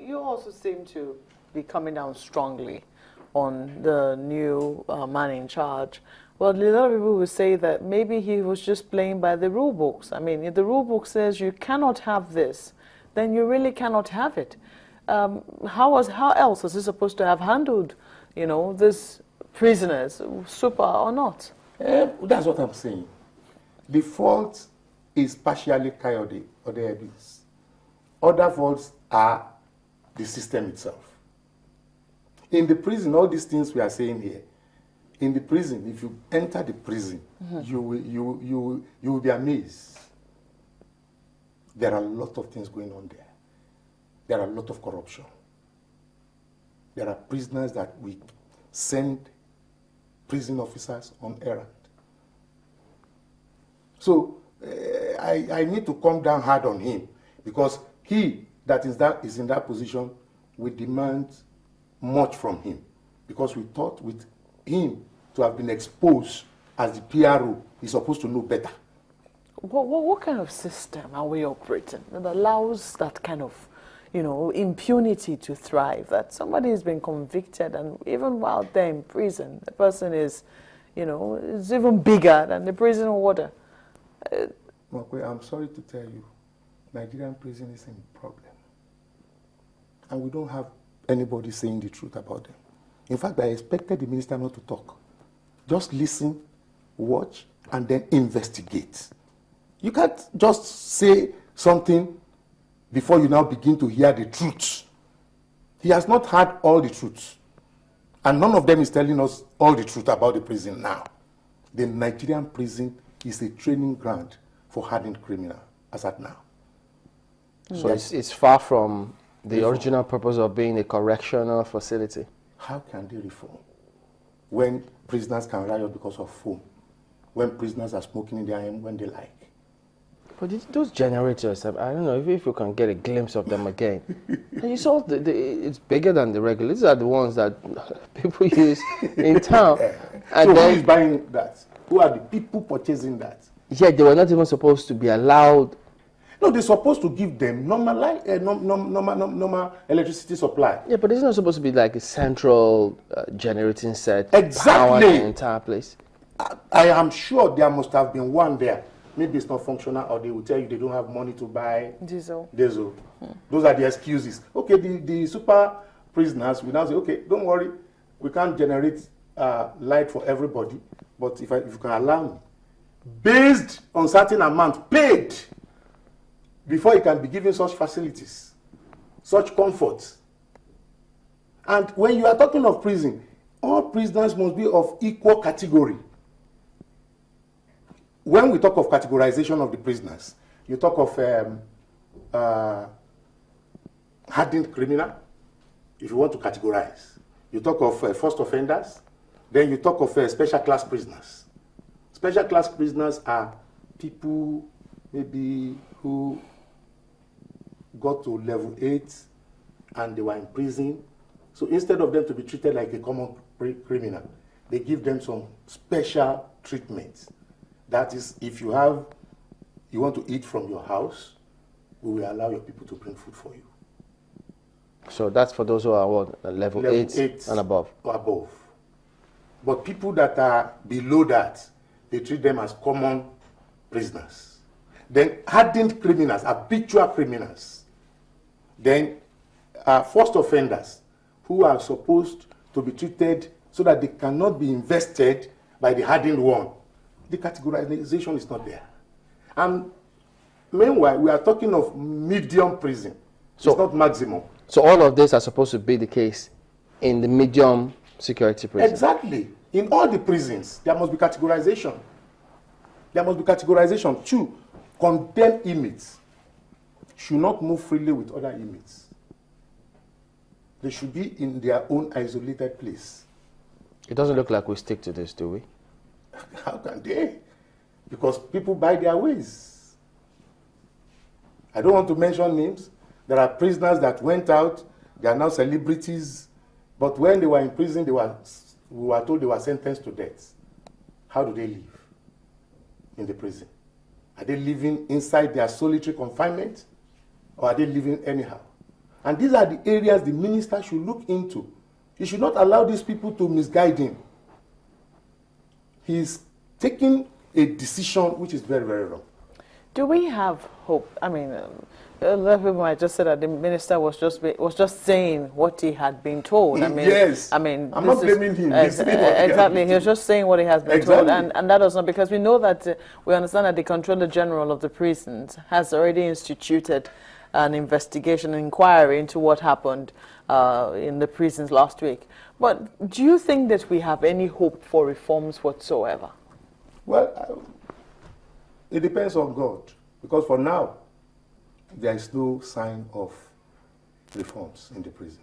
you also seem to be coming down strongly on the new man in charge. Well, a lot of people will say that maybe he was just playing by the rule books. I mean, if the rule book says you cannot have this, then you really cannot have it. How else was he supposed to have handled, these prisoners, super or not? That's what I'm saying. The fault is partially Koyode or the evidence. Other faults are the system itself. In the prison, all these things we are saying here, in the prison, if you enter the prison, you will be amazed. There are a lot of things going on there. There are a lot of corruption. There are prisoners that we send prison officers on errand. So I need to come down hard on him, because he that is in that position will demand much from him, because we thought with him to have been exposed as the PRO, he's supposed to know better. What kind of system are we operating that allows that kind of, impunity to thrive? That somebody has been convicted, and even while they're in prison, the person is, is even bigger than the prison warder. I'm sorry to tell you, Nigerian prison is a problem. And we don't have anybody saying the truth about them. In fact, I expected the minister not to talk. Just listen, watch, and then investigate. You can't just say something before you now begin to hear the truth. He has not heard all the truth. And none of them is telling us all the truth about the prison now. The Nigerian prison is a training ground for hardened criminals as at now. So it's far from the original purpose of being a correctional facility. How can they reform when prisoners can riot because of foam? When prisoners are smoking in their hand when they like? But those generators, I don't know if you can get a glimpse of them again. And you saw it's bigger than the regular. These are the ones that people use in town. And so who is buying that? Who are the people purchasing that? Yeah, they were not even supposed to be allowed. No, they're supposed to give them normal electricity supply. Yeah, but it's not supposed to be like a central generating set. Exactly. Power the entire place. I am sure there must have been one there. Maybe it's not functional, or they will tell you they don't have money to buy diesel. Those are the excuses. Okay, the super prisoners will now say, okay, don't worry, we can't generate light for everybody, but if you can allow me, based on certain amount paid, before you can be given such facilities, such comforts. And when you are talking of prison, all prisoners must be of equal category. When we talk of categorization of the prisoners, you talk of hardened criminal, if you want to categorize. You talk of first offenders, then you talk of special class prisoners. Special class prisoners are people maybe who got to level 8 and they were in prison. So instead of them to be treated like a common criminal, they give them some special treatment. That is, if you want to eat from your house, we will allow your people to bring food for you. So that's for those who are what, level 8 and above? Above. But people that are below that, they treat them as common prisoners. Then hardened criminals, habitual criminals. Then first offenders, who are supposed to be treated so that they cannot be invested by the hardened one. The categorization is not there. And meanwhile, we are talking of medium prison. So it's not maximum. So all of these are supposed to be the case in the medium security prison? Exactly. In all the prisons, there must be categorization. There must be categorization. 2, condemned inmates should not move freely with other inmates. They should be in their own isolated place. It doesn't look like we stick to this, do we? How can they? Because people buy their ways. I don't want to mention names. There are prisoners that went out, they are now celebrities, but when they were in prison, we were told they were sentenced to death. How do they live in the prison? Are they living inside their solitary confinement, or are they living anyhow? And these are the areas the minister should look into. He should not allow these people to misguide him. He's taking a decision which is very, very wrong. Do we have hope? I mean, a lot of people might just say that the minister was just saying what he had been told. I mean, yes. I mean, I'm not blaming him. Exactly, he was just saying what he has been exactly. told, and that was not, because we know that we understand that the Controller General of the prisons has already instituted an investigation, an inquiry into what happened in the prisons last week. But do you think that we have any hope for reforms whatsoever? Well, it depends on God, because for now, there is no sign of reforms in the prison.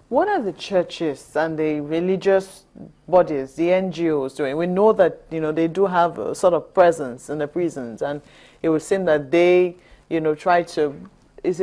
What are the churches and the religious bodies, the NGOs doing? We know that, you know, they do have a sort of presence in the prisons, and it would seem that they, you know, try to,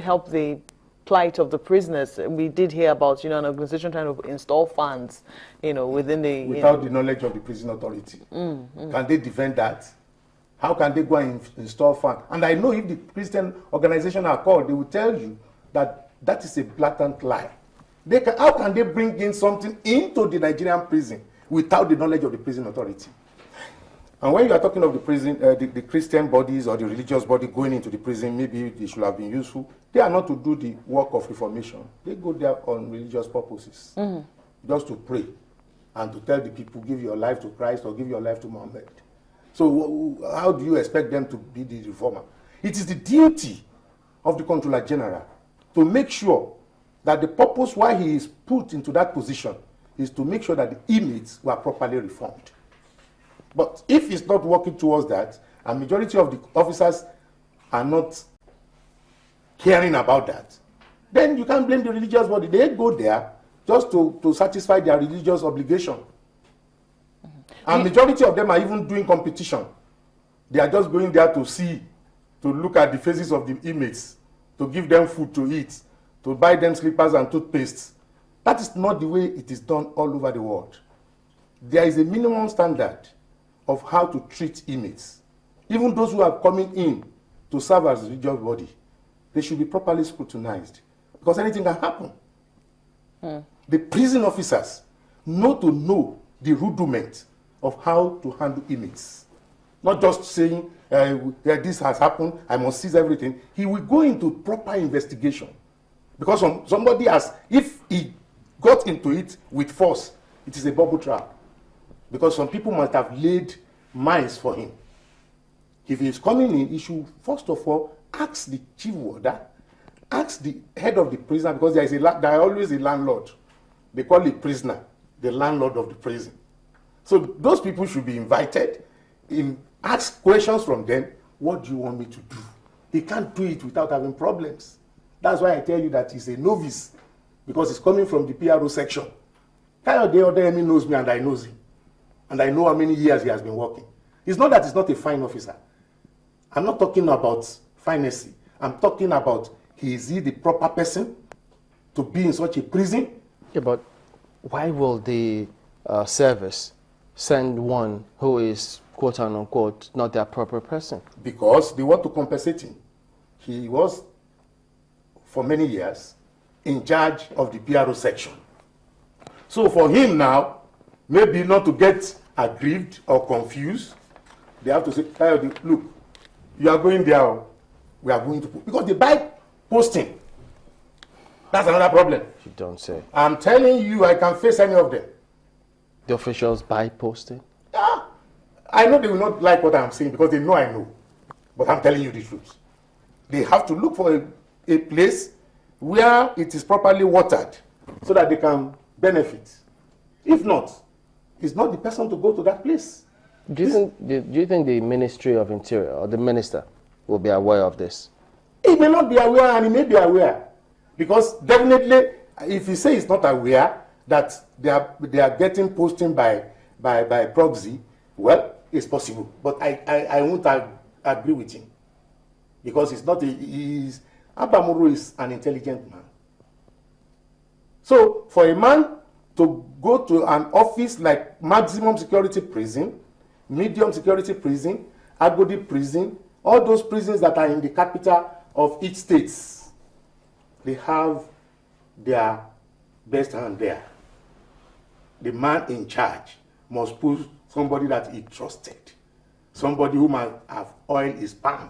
help the plight of the prisoners? We did hear about, you know, an organization trying to install fans, you know, within the... Without the knowledge of the prison authority. Can they defend that? How can they go and install fans? And I know if the Christian organization are called, they will tell you that that is a blatant lie. How can they bring in something into the Nigerian prison without the knowledge of the prison authority? And when you are talking of the prison, the Christian bodies or the religious body going into the prison, maybe they should have been useful. They are not to do the work of reformation. They go there on religious purposes, just to pray and to tell the people, give your life to Christ or give your life to Muhammad. So how do you expect them to be the reformer? It is the duty of the Controller General to make sure that the purpose why he is put into that position is to make sure that the inmates were properly reformed. But if he's not working towards that, and majority of the officers are not caring about that, then you can't blame the religious body. They go there just to satisfy their religious obligation. And majority of them are even doing competition. They are just going there to see, to look at the faces of the inmates, to give them food to eat, to buy them slippers and toothpaste. That is not the way it is done all over the world. There is a minimum standard of how to treat inmates. Even those who are coming in to serve as religious body, they should be properly scrutinized, because anything can happen. The prison officers know the rudiment of how to handle inmates. Not just saying, this has happened, I must seize everything. He will go into proper investigation. Because somebody has, if he got into it with force, it is a bubble trap. Because some people must have laid mines for him. If he is coming in, he should first of all ask the chief warder, ask the head of the prison, because there is always a landlord. They call it prisoner, the landlord of the prison. So those people should be invited, ask questions from them. What do you want me to do? He can't do it without having problems. That's why I tell you that he's a novice, because he's coming from the PRO section. Koyode Williams knows me and I knows him. And I know how many years he has been working. It's not that he's not a fine officer. I'm not talking about finecy. I'm talking about, is he the proper person to be in such a prison? Yeah, but why will the service send one who is, quote unquote, not their proper person? Because they want to compensate him. He was, for many years, in charge of the PRO section. So for him now, maybe not to get aggrieved or confused, they have to say, look, you are going there, we are going to put, because they buy posting. That's another problem. You don't say. I'm telling you, I can face any of them. The officials buy posting? Yeah. I know they will not like what I'm saying because they know I know. But I'm telling you the truth. They have to look for a place where it is properly watered so that they can benefit. If not, it's not the person to go to that place. Do you think the Ministry of Interior or the minister will be aware of this? He may not be aware, and he may be aware. Because definitely, if he says he's not aware that they are getting posting by proxy, well, it's possible. But I won't agree with him. Because it's not Abamuru is an intelligent man. So for a man to go to an office like maximum security prison, medium security prison, Agodi prison, all those prisons that are in the capital of each state, they have their best hand there. The man in charge must put somebody that he trusted, somebody who might have oiled his palm,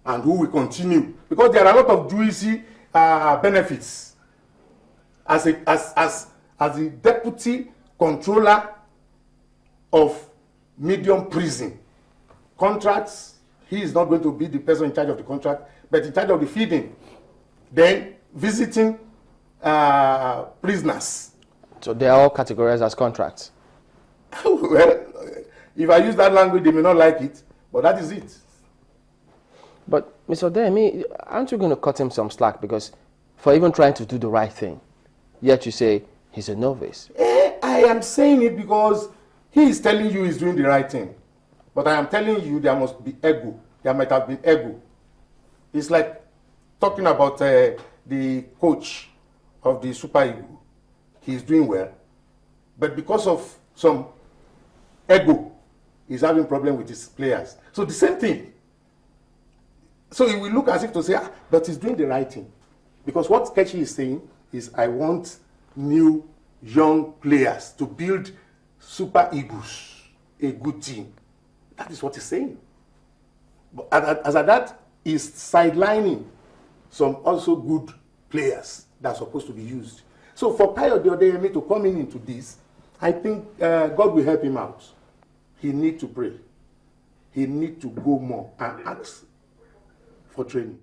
and who will continue. Because there are a lot of juicy benefits as the deputy controller of medium prison. Contracts, he is not going to be the person in charge of the contract, but in charge of the feeding. Then visiting prisoners. So they are all categorized as contracts. Well, if I use that language, they may not like it, but that is it. But Mr. Odeyemi, aren't you going to cut him some slack because for even trying to do the right thing, yet you say he's a novice? I am saying it because he is telling you he's doing the right thing. But I am telling you there must be ego. There might have been ego. It's like talking about the coach of the Super Eagles. He's doing well, but because of some ego, he's having problem with his players. So the same thing. So he will look as if to say, but he's doing the right thing. Because what Kechi is saying is, I want new young players to build Super Eagles, a good team. That is what he's saying. But as at that, he's sidelining some also good players that are supposed to be used. So for Koyode Williams to come into this, I think God will help him out. He needs to pray. He needs to go more and ask for training.